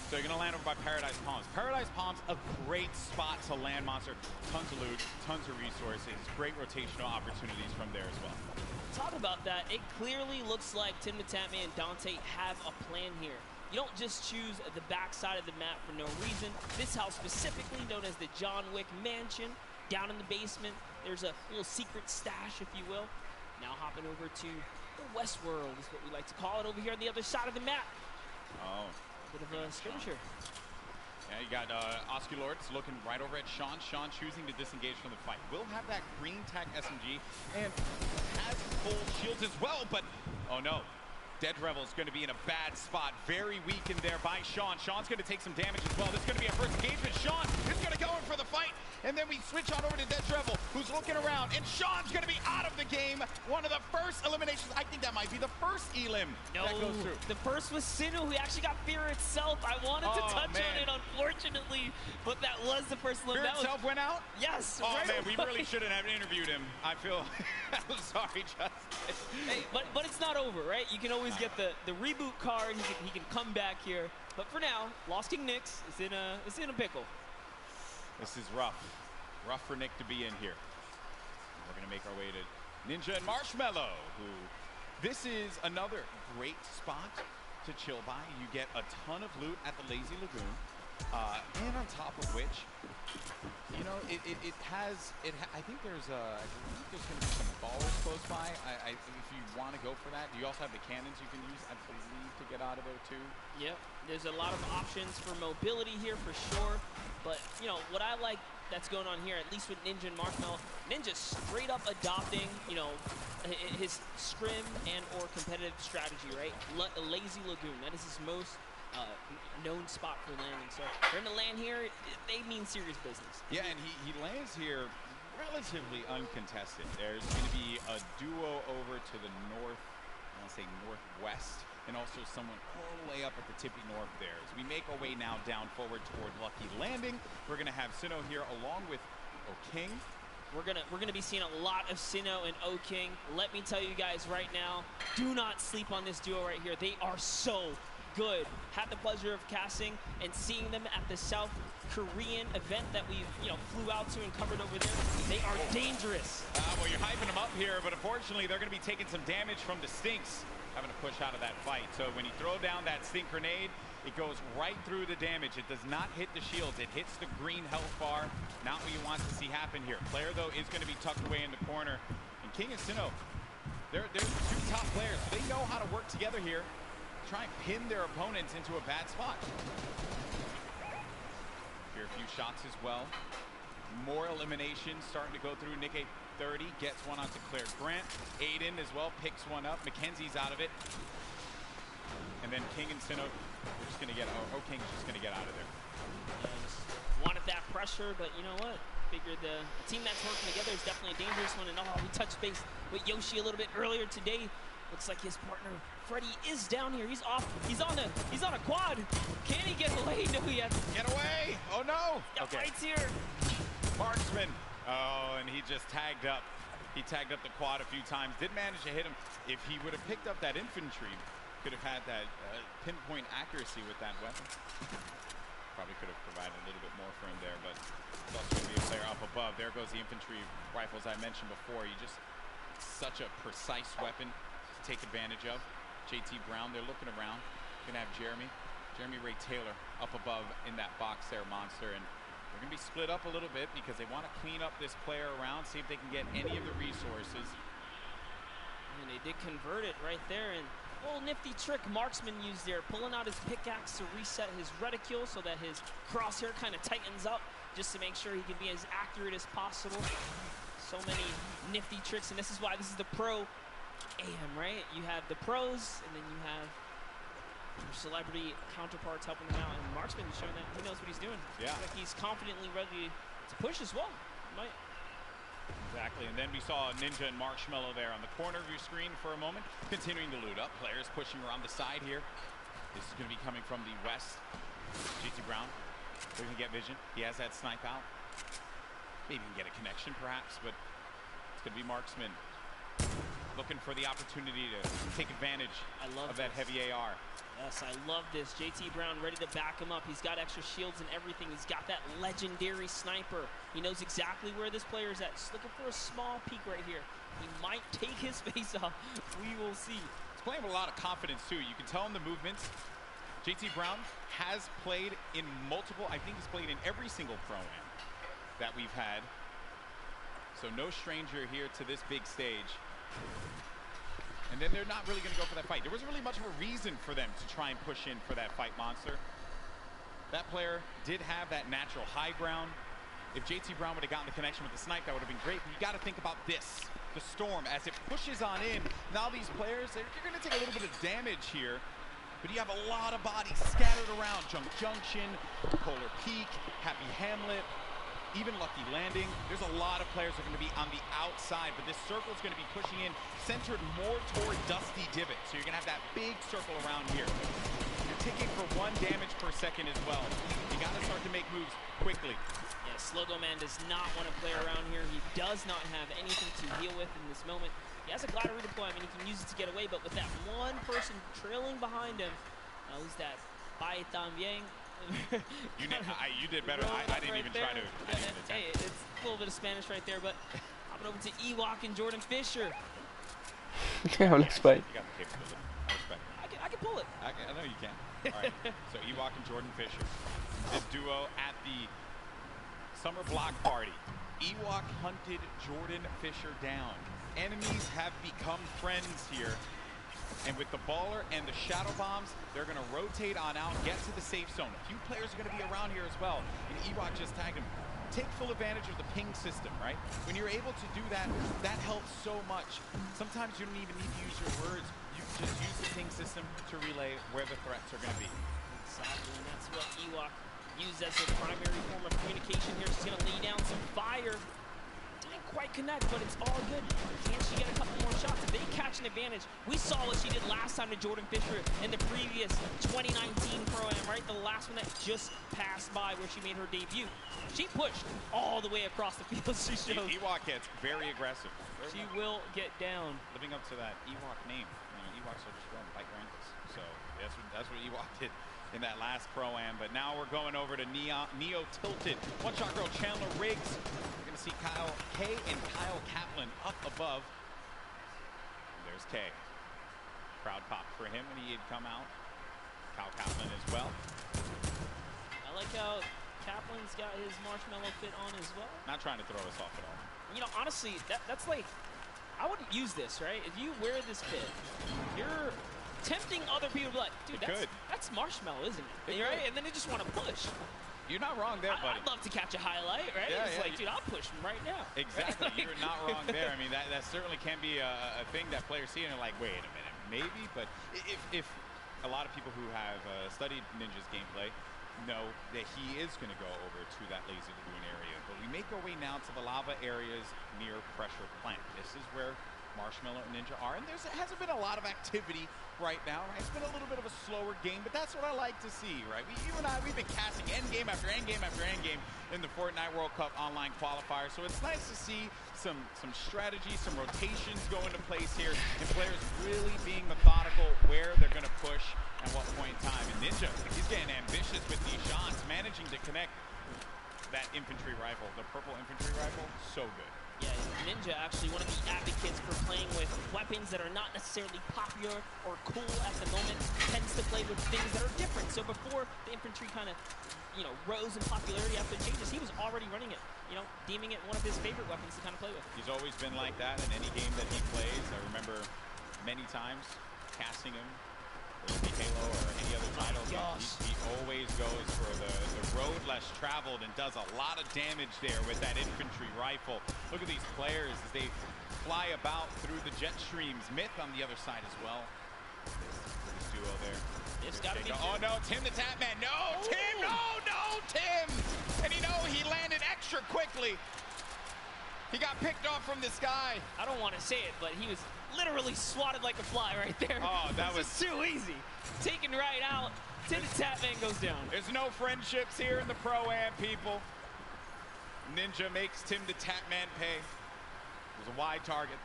So you're gonna land over by Paradise Palms. Paradise Palms, a great spot to land monster. Tons of loot, tons of resources, great rotational opportunities from there as well. Talk about that. It clearly looks like Tim the Tap Man and Dante have a plan here. You don't just choose the backside of the map for no reason. This house specifically, known as the John Wick Mansion, down in the basement, there's a little secret stash, if you will. Now hopping over to the Westworld is what we like to call it over here on the other side of the map. Oh. Bit of a skirmisher. Yeah, you got Oscar Lords looking right over at Sean. Sean choosing to disengage from the fight. Will have that green tack SMG and has full shields as well, but oh no. Dead Revel's going to be in a bad spot. Very weak in there by Sean. Sean's going to take some damage as well. This is going to be a first engagement. Sean is going to go in for the fight. And then we switch on over to Dead Revel, who's looking around. And Sean's going to be out of the game. One of the first eliminations. I think that might be the first elim that goes through. The first was Sinu, who actually got Fear itself. I wanted to touch on it, unfortunately. But that was the first elimination. Fear itself went out? Yes. Oh, right man, we away. really shouldn't have interviewed him. I feel I'm sorry, Justin. Hey, but it's not over, right? You can always get the reboot card. He can come back here. But for now, Lost King Nyx is in a pickle. This is rough. Rough for Nick to be in here. We're going to make our way to Ninja and Marshmallow, who this is another great spot to chill by. You get a ton of loot at the Lazy Lagoon. And on top of which, you know, I think there's going to be some ballers close by. If you want to go for that, you also have the cannons you can use, I believe, to get out of there too. Yep, there's a lot of options for mobility here for sure. But, you know, what I like that's going on here, at least with Ninja and Marshmallow, Ninja straight up adopting, you know, his scrim and or competitive strategy, right? Lazy Lagoon, that is his most known spot for landing. So for him to land here, they mean serious business. Yeah, and he lands here relatively uncontested. There's going to be a duo over to the north, I want to say northwest, and also someone all the way up at the tippy north there. As we make our way now down forward toward Lucky Landing, we're going to have Sinnoh here along with O'King. We're gonna be seeing a lot of Sinnoh and O'King. Let me tell you guys right now, do not sleep on this duo right here. They are so good. Had the pleasure of casting and seeing them at the South Korean event that we flew out to and covered over there. They are dangerous. Well, you're hyping them up here, but unfortunately they're going to be taking some damage from the Stinks, having to push out of that fight. So when you throw down that Stink Grenade, it goes right through the damage. It does not hit the shields. It hits the green health bar. Not what you want to see happen here. Player, though, is going to be tucked away in the corner. And King and Sinnoh, they're the two top players. So they know how to work together here, try and pin their opponents into a bad spot. Here, a few shots as well. More eliminations starting to go through. Nick 830 gets one onto Claire Grant. Aiden as well picks one up. Mackenzie's out of it. And then King and Sinnoh, they're just going to get, King's just going to get out of there. Wanted that pressure, but you know what? Figured the team that's working together is definitely a dangerous one. And we touched base with Yoshi a little bit earlier today. Looks like his partner Freddy is down here. He's off. He's on a quad. Can he get away? No, he has. Get away! Oh no! Okay. Fight's here. Marksman. Oh, and he just tagged up. He tagged up the quad a few times. Did manage to hit him. If he would have picked up that infantry, could have had that pinpoint accuracy with that weapon. Probably could have provided a little bit more for him there, but it's also going to be a player up above. There goes the infantry rifles I mentioned before. You just, such a precise weapon to take advantage of. JT Brown, they're looking around. Gonna have Jeremy Ray Taylor up above in that box there, Monster, and they're gonna be split up a little bit because they want to clean up this player around, see if they can get any of the resources. And they did convert it right there, and little nifty trick Marksman used there, pulling out his pickaxe to reset his reticule so that his crosshair kind of tightens up, just to make sure he can be as accurate as possible. So many nifty tricks, and this is why this is the Pro AM, right? You have the pros, and then you have your celebrity counterparts helping them out, and Marksman is showing that he knows what he's doing. Yeah. Like he's confidently ready to push as well. Might. Exactly, and then we saw Ninja and Marshmallow there on the corner of your screen for a moment, continuing to loot up. Players pushing around the side here. This is going to be coming from the west. JT Brown, they're going to get vision. He has that snipe out. Maybe he can get a connection perhaps, but it's going to be Marksman looking for the opportunity to take advantage of that heavy AR. Yes, I love this. JT Brown ready to back him up. He's got extra shields and everything. He's got that legendary sniper. He knows exactly where this player is at. Just looking for a small peek right here. He might take his face off. We will see. He's playing with a lot of confidence too. You can tell in the movements. JT Brown has played in multiple, I think he's played in every single Pro-Am that we've had. So no stranger here to this big stage. And then they're not really going to go for that fight. There wasn't really much of a reason for them to try and push in for that fight, Monster. That player did have that natural high ground. If JT Brown would have gotten the connection with the snipe, that would have been great. But you got to think about this. The storm, as it pushes on in. Now these players, they're going to take a little bit of damage here. But you have a lot of bodies scattered around. Junk Junction, Polar Peak, Happy Hamlet, even Lucky Landing. There's a lot of players that are going to be on the outside, but this circle is going to be pushing in, centered more toward Dusty Divot. So you're going to have that big circle around here. You're ticking for 1 damage per second as well. You got to start to make moves quickly. Yeah, Slogo Man does not want to play around here. He does not have anything to deal with in this moment. He has a glider redeploy. I mean, he can use it to get away, but with that one person trailing behind him, who's that? Bai También. You did better. I didn't even try to. Hey, it's a little bit of Spanish right there, but hopping over to Ewok and Jordan Fisher. Let's fight. You got the capability. I respect it. I can pull it. I know you can. All right. So Ewok and Jordan Fisher. This duo at the summer block party. Ewok hunted Jordan Fisher down. Enemies have become friends here. And with the baller and the shadow bombs, they're going to rotate on out, get to the safe zone. A few players are going to be around here as well. And Ewok just tagged him. Take full advantage of the ping system, right? When you're able to do that, that helps so much. Sometimes you don't even need to use your words. You just use the ping system to relay where the threats are going to be. Exactly, and that's what Ewok used as a primary form of communication here. She's going to lay down some fire. Didn't quite connect, but it's all good. Can she get a couple more shots? If they catch an advantage, we saw what she did last time to Jordan Fisher in the previous 2019 Pro-Am, right? The last one that just passed by where she made her debut. She pushed all the way across the field. She showed. Ewok gets very aggressive. She will get down. Living up to that Ewok name. You know, Ewoks are just growing like rankles. So that's what Ewok did in that last Pro-Am. But now we're going over to Neo Tilted. One shot girl Chandler Riggs. We're going to see Kyle K and Kyle Kaplan up above. And there's K. Crowd pop for him when he had come out. Kyle Kaplan as well. I like how Kaplan's got his marshmallow fit on as well. Not trying to throw us off at all. You know, honestly, that's like, I wouldn't use this, right? If you wear this fit, you're tempting other people to be like, dude, that's marshmallow, isn't it? Right? And then they just want to push. You're not wrong there, buddy. I'd love to catch a highlight, right? Yeah, it's like, dude, I'll push him right now. Exactly. You're not wrong there. I mean, that certainly can be a thing that players see and they're like, wait a minute, maybe. But if a lot of people who have studied Ninja's gameplay know that he is going to go over to that laser lagoon area. But we make our way now to the lava areas near Pressure Plant. This is where Marshmallow and Ninja are, and there hasn't been a lot of activity right now, right? It's been a little bit of a slower game, but that's what I like to see, right? You and I, we've been casting endgame after endgame after endgame in the Fortnite World Cup online qualifier, so it's nice to see some strategy, some rotations go into place here, and players really being methodical where they're going to push at what point in time. And Ninja, he's getting ambitious with these shots, managing to connect that infantry rifle, the purple infantry rifle, so good. Yeah, Ninja actually one of the advocates for playing with weapons that are not necessarily popular or cool at the moment, tends to play with things that are different. So before the infantry kind of, rose in popularity after changes, he was already running it, deeming it one of his favorite weapons to kind of play with. He's always been like that in any game that he plays. I remember many times casting him the Halo or any other title, he always goes for the road less traveled and does a lot of damage there with that infantry rifle. Look at these players as they fly about through the jet streams. Myth on the other side as well. This duo there. It's got to be. Oh no, Tim the Tatman. No, Tim, no, Tim. And he landed extra quickly. He got picked off from the sky. I don't want to say it, but he was literally swatted like a fly right there. Oh, that was too easy. Taken right out. Tim the Tatman goes down. There's no friendships here in the Pro-Am, people. Ninja makes Tim the Tatman pay. It was a wide target,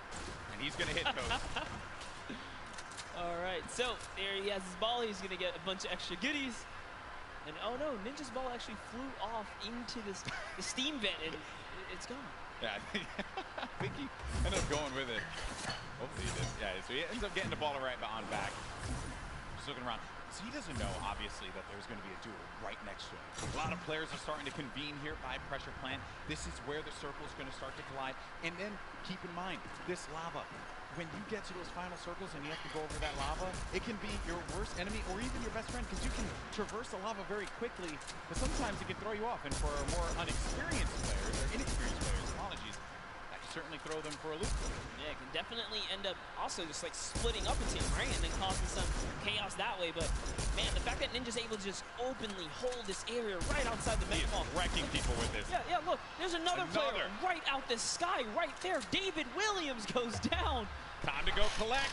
and he's going to hit those. All right, so there he has his ball. He's going to get a bunch of extra goodies. And oh no, Ninja's ball actually flew off into the steam vent, and it's gone. Yeah, I think he ended up going with it. Hopefully he did. Yeah, so he ends up getting the ball right on back. Just looking around. So he doesn't know, obviously, that there's going to be a duel right next to him. A lot of players are starting to convene here by pressure plant. This is where the circle is going to start to collide. And then keep in mind, this lava. When you get to those final circles and you have to go over that lava, it can be your worst enemy or even your best friend, because you can traverse the lava very quickly, but sometimes it can throw you off. And for more unexperienced players or inexperienced players, apologies, that can certainly throw them for a loop. Yeah, it can definitely end up also just like splitting up a team, right? And then causing some chaos that way. But man, the fact that Ninja's able to just openly hold this area right outside the He is ball. wrecking people with this. Yeah, look, there's another player right out the sky right there. David Williams goes down. Time to go collect.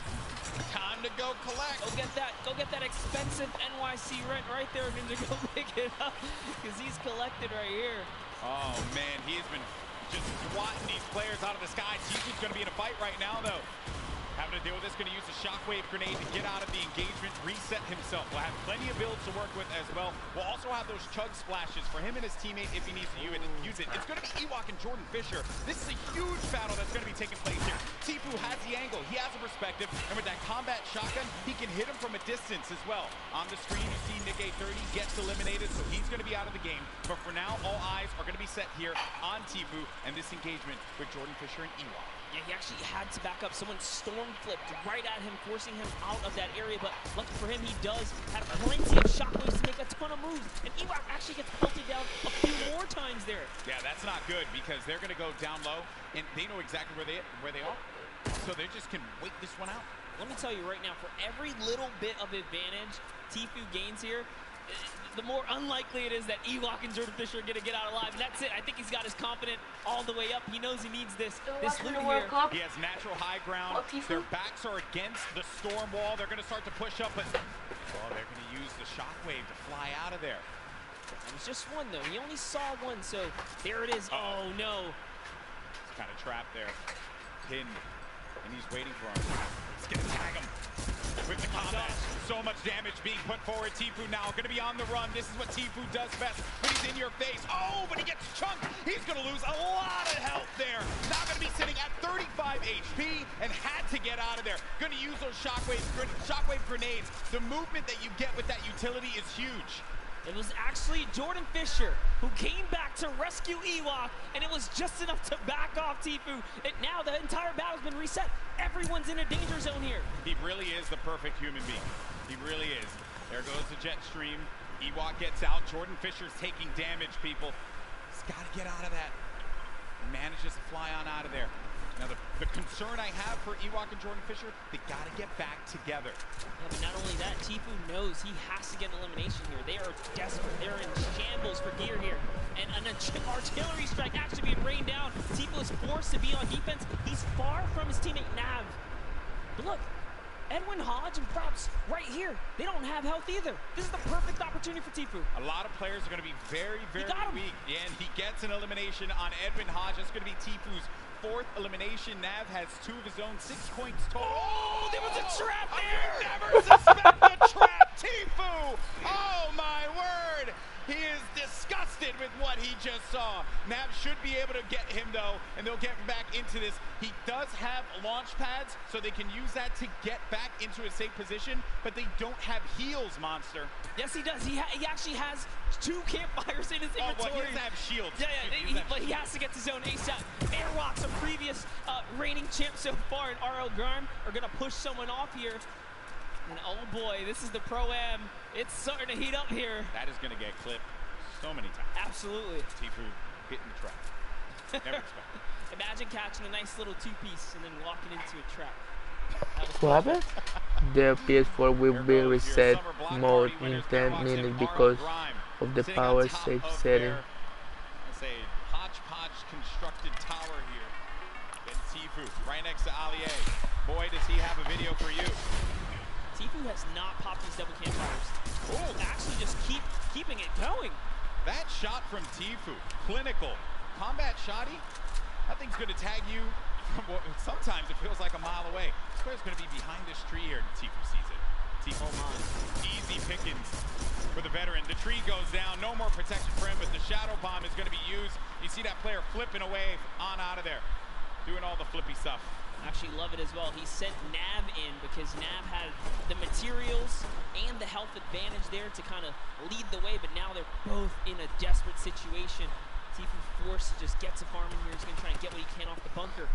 Time to go collect. Go get that expensive NYC rent right there, Ninja. Go pick it up, because he's collected right here. Oh man, he has been just swatting these players out of the sky. Tifu's going to be in a fight right now, though. Having to deal with this, going to use a shockwave grenade to get out of the engagement, reset himself. We'll have plenty of builds to work with as well. We'll also have those chug splashes for him and his teammate if he needs to use it. It's going to be Ewok and Jordan Fisher. This is a huge battle that's going to be taking place here. Tifu has the angle, he has a perspective, and with that combat shotgun, he can hit him from a distance as well. On the screen, you see Nick A30 gets eliminated, so he's going to be out of the game. But for now, all eyes are going to be set here on Tifu and this engagement with Jordan Fisher and Ewok. Yeah, he actually had to back up. Someone storm flipped right at him, forcing him out of that area. But lucky for him, he does have plenty of shockwaves to make a ton of moves. And Ewok actually gets pelted down a few more times there. Yeah, that's not good, because they're going to go down low, and they know exactly where they are. So they just can wait this one out. Let me tell you right now, for every little bit of advantage Tifu gains here, the more unlikely it is that Ewok and Jordan Fisher are going to get out alive. And that's it. I think he's got his confidence all the way up. He knows he needs this loot here. He has natural high ground. Their backs are against the storm wall. They're going to start to push up, but they're going to use the shockwave to fly out of there. And it's just one, though. He only saw one, so there it is. Oh, no. He's kind of trapped there. Pinned. And he's waiting for him. He's going to tag him. With the combat, so much damage being put forward. Tifu now going to be on the run. This is what Tifu does best, but he's in your face. Oh, but he gets chunked. He's going to lose a lot of health there. Now going to be sitting at 35 HP and had to get out of there. Going to use those shockwave grenades. The movement that you get with that utility is huge. It was actually Jordan Fisher who came back to rescue Ewok, and it was just enough to back off Tifu. And now the entire battle's been reset. Everyone's in a danger zone here. He really is the perfect human being. He really is. There goes the jet stream. Ewok gets out. Jordan Fisher's taking damage, people. He's got to get out of that. He manages to fly on out of there. Now, the concern I have for Ewok and Jordan Fisher, they got to get back together. Yeah, but not only that, Tifu knows he has to get an elimination here. They are desperate. They're in shambles for gear here. And an artillery strike actually being rained down. Tifu is forced to be on defense. He's far from his teammate Nav. But look, Edwin Hodge and Props right here. They don't have health either. This is the perfect opportunity for Tifu. A lot of players are going to be very, very weak. Yeah, and he gets an elimination on Edwin Hodge. That's going to be Tifu's fourth elimination. Nav has 2 of his own, 6 points total. Oh, there was a trap there! You never suspect a trap, Tifu! Oh my word! He is disgusted with what he just saw. Nav should be able to get him though, and they'll get back into this. He does have launch pads, so they can use that to get back into a safe position, but they don't have heals, Monster. Yes, he does. He actually has 2 campfires in his inventory. Oh, well, he doesn't have shields. Yeah, but he has to get to zone ASAP. Airwalks, a previous reigning champ so far, and RL Garm are going to push someone off here. And oh boy, this is the Pro-Am. It's starting to heat up here. That is going to get clipped so many times. Absolutely. Tfue hitting the trap. Never expected. Imagine catching a nice little two-piece and then walking into a trap. What happened? The PS4 will be reset mode in 10 minutes because of the power save setting. It's a hodgepodge constructed tower here. And Tfue right next to Allier. Boy, does he have a video for you. Tfue has not popped these double campfires. Oh, actually just keeping it going. That shot from Tfue, clinical. Combat shotty, that thing's going to tag you from what sometimes it feels like a mile away. This player's going to be behind this tree here, and Tfue sees it. Tfue, easy pickings for the veteran. The tree goes down, no more protection for him, but the shadow bomb is going to be used. You see that player flipping away on out of there, doing all the flippy stuff. Actually love it as well. He sent Nav in because Nav had the materials and the health advantage there to kind of lead the way, but now they're both in a desperate situation. Tfue forced to just get to farm in here. He's going to try and get what he can off the bunker.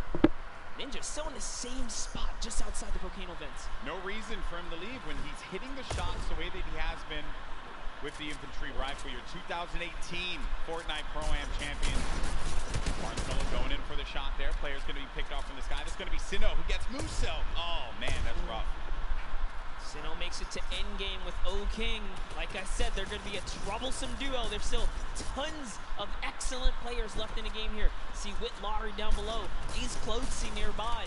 Ninja still in the same spot just outside the volcano vents. No reason for him to leave when he's hitting the shots the way that he has been with the infantry rifle. Your 2018 Fortnite Pro Am champion. Marshmallow going in for the shot there. Player's going to be picked off from the sky. That's going to be Sinnoh who gets Muso. Oh man, that's rough. Sinnoh makes it to endgame with O-King. Like I said, they're going to be a troublesome duo. There's still tons of excellent players left in the game here. See Whit Lottery down below. He's closely nearby.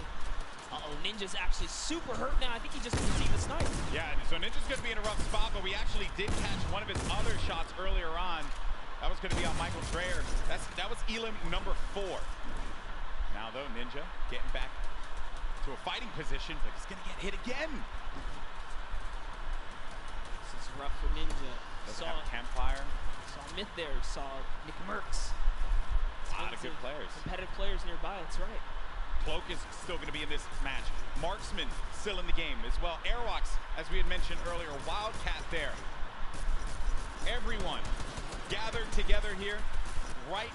Uh-oh, Ninja's actually super hurt now. I think he just received a snipe. Yeah, so Ninja's going to be in a rough spot, but we actually did catch one of his other shots earlier on. That was going to be on Michael Dreyer. That was Elim number 4. Now, though, Ninja getting back to a fighting position, but he's going to get hit again. This is rough for Ninja. Doesn't have Campfire. Saw Myth there. Saw Nick Merckx. A lot of good players. Competitive players nearby, that's right. Cloak is still going to be in this match. Marksman still in the game as well. Airwalks, as we had mentioned earlier, Wildcat there. Everyone gathered together here, right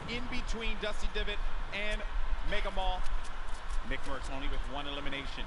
in between Dusty Divot and Mega Mall. Nick Merckx only with 1 elimination.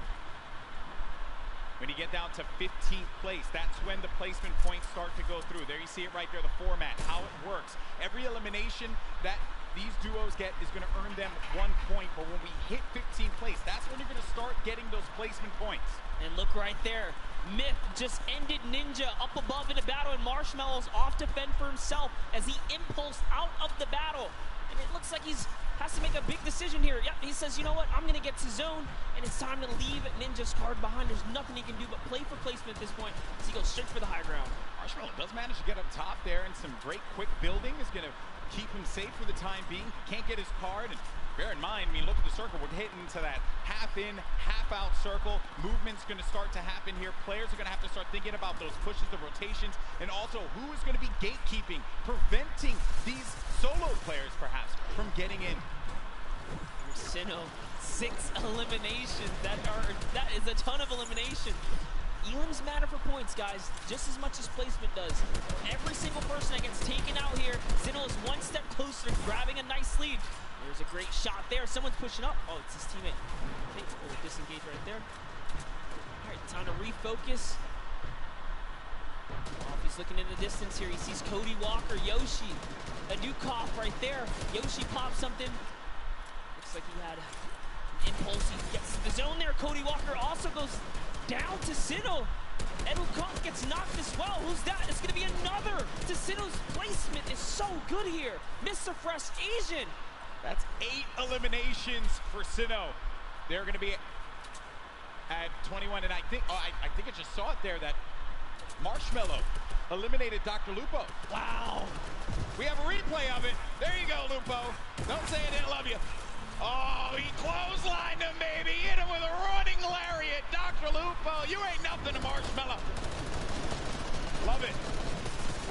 When you get down to 15th place, that's when the placement points start to go through. There you see it right there, the format, how it works. Every elimination that these duos get is going to earn them 1 point, but when we hit 15th place, that's when you're going to start getting those placement points. And look right there, Myth just ended Ninja up above in the battle, and Marshmallow's off to fend for himself as he impulsed out of the battle. And it looks like has to make a big decision here. Yep, he says, you know what, I'm going to get to zone, and it's time to leave Ninja's card behind. There's nothing he can do but play for placement at this point, so he goes straight for the high ground. Marshmallow does manage to get up top there, and some great quick building is going to keep him safe for the time being. He can't get his card, and bear in mind, I mean, look at the circle. We're hitting into that half in, half out circle. Movement's going to start to happen here. Players are going to have to start thinking about those pushes, the rotations, and also who is going to be gatekeeping, preventing these solo players, perhaps, from getting in. Sinnoh, 6 eliminations. That is a ton of elimination. Elim's matter for points, guys, just as much as placement does. Every single person that gets taken out here, Sinnoh is 1 step closer to grabbing a nice lead. There's a great shot there. Someone's pushing up. Oh, it's his teammate. Okay, we'll disengage right there. All right, time to refocus. Oh, he's looking in the distance here. He sees Cody Walker, Yoshi, a Dukov right there. Yoshi pops something. Looks like he had an impulse. He gets to the zone there. Cody Walker also goes down to Sinnoh. Edward Kong gets knocked as well. Who's that? It's going to be another. Sinnoh's placement is so good here. Mr. Fresh Asian. That's 8 eliminations for Sinnoh. They're going to be at 21, and I think I just saw it there that Marshmallow eliminated Dr. Lupo. Wow. We have a replay of it. There you go, Lupo. Don't say I didn't love you. Oh, he clotheslined him, baby. Hit him with a running lariat. Dr. Lupo, you ain't nothing to Marshmallow. Love it.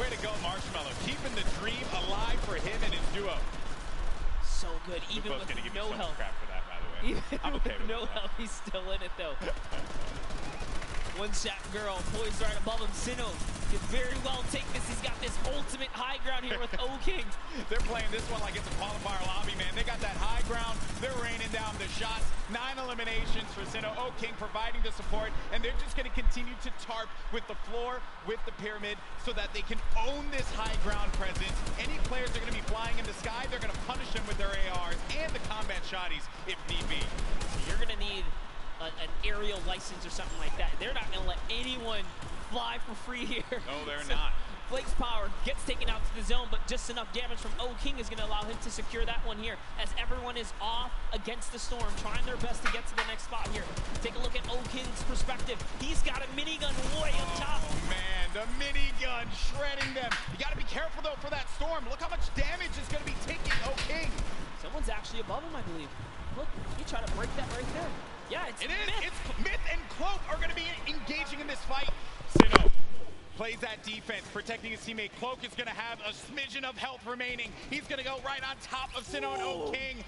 Way to go, Marshmallow. Keeping the dream alive for him and his duo. So good, even Lupo's with gonna give no me so help. much crap for that, by the way. Even I'm okay with no help, he's still in it though. One shot girl poised right above him. Sinnoh Could very well take this. He's got this ultimate high ground here with O-King. They're playing this one like it's a qualifier lobby, man. They got that high ground. They're raining down the shots. 9 eliminations for Sinnoh. O-King providing the support, and they're just going to continue to tarp with the floor, with the pyramid, so that they can own this high ground presence. Any players are going to be flying in the sky, they're going to punish them with their ARs and the combat shotties if need be. So you're going to need an aerial license or something like that. They're not going to let anyone fly for free here. No, they're not. Flake's power gets taken out to the zone, but just enough damage from O-King is going to allow him to secure that one here, as everyone is off against the storm, trying their best to get to the next spot here. Take a look at O-King's perspective. He's got a minigun way up top. Oh, man, the minigun shredding them. You got to be careful, though, for that storm. Look how much damage is going to be taking O-King. Someone's actually above him, I believe. Look, he tried to break that right there. Yeah, it is. It's Myth and Cloak are going to be engaging in this fight. Sinnoh plays that defense, protecting his teammate. Cloak is going to have a smidgen of health remaining. He's going to go right on top of Sinnoh and O-King.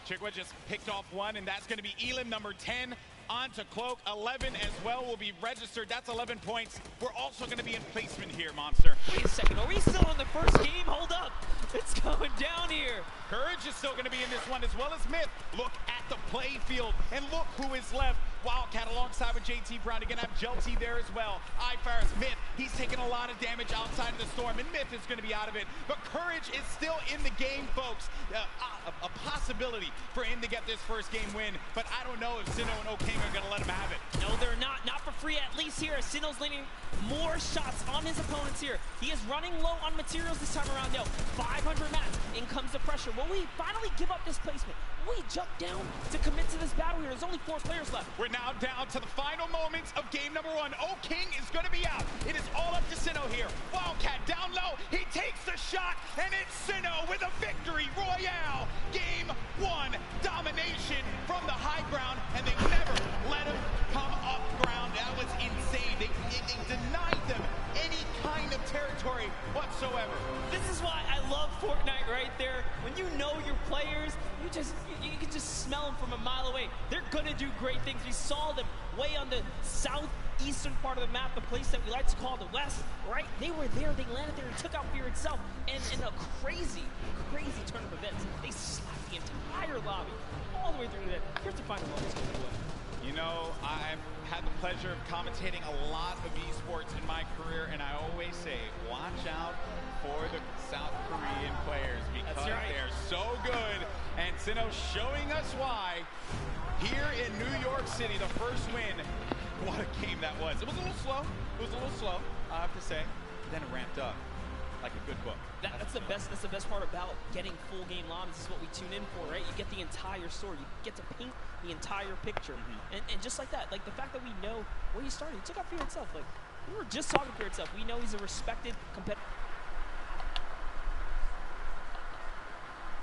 Chikwa just picked off one, and that's going to be Elim, number 10. On to Cloak. 11 as well will be registered. That's 11 points. We're also going to be in placement here, Monster. Wait a second. Are we still in the first game? Hold up. It's going down here. Courage is still going to be in this one, as well as Myth. Look at the play field, and look who is left. Wildcat alongside with JT Brown. You're going to have Jelty there as well. iFaris, Myth, he's taking a lot of damage outside of the storm, and Myth is going to be out of it. But Courage is still in the game, folks. A possibility for him to get this first game win, but I don't know if Sinnoh and O-King are going to let him have it. No, they're not. Not for free, at least here. Sinnoh's landing more shots on his opponents here. He is running low on materials this time around, though. 500 mats. In comes the pressure. Will we finally give up this placement? Will we jump down to commit to this battle here? There's only 4 players left. We're now down to the final moments of game number 1. O-King is going to be out. It is all up to Sinnoh here. Wildcat down low. He takes the shot, and it's Sinnoh with a victory royale. Game 1 domination from the high ground, and they never let him come up ground. That was insane. They denied them any kind of territory whatsoever. This is why I love Fortnite right there. When you know your players, you can just smell them from a mile away. They're gonna do great things. We saw them way on the southeastern part of the map, the place that we like to call the West, right? They were there, they landed there and took out Fear itself. And in a crazy turn of events, they slapped the entire lobby all the way through to that. Here's the final moments. You know, I've had the pleasure of commentating a lot of esports in my career, and I always say, watch out for the South Korean players, because they're so good. And Sinnoh showing us why here in New York City, the first win. What a game that was. It was a little slow, I have to say. Then it ramped up like a good book. That's the best part about getting full game lobbies. This is what we tune in for, right? You get the entire story. You get to paint the entire picture. And just like that, like the fact that we know where he started, he took out Fear itself. Like, we were just talking Fear itself. We know he's a respected competitor.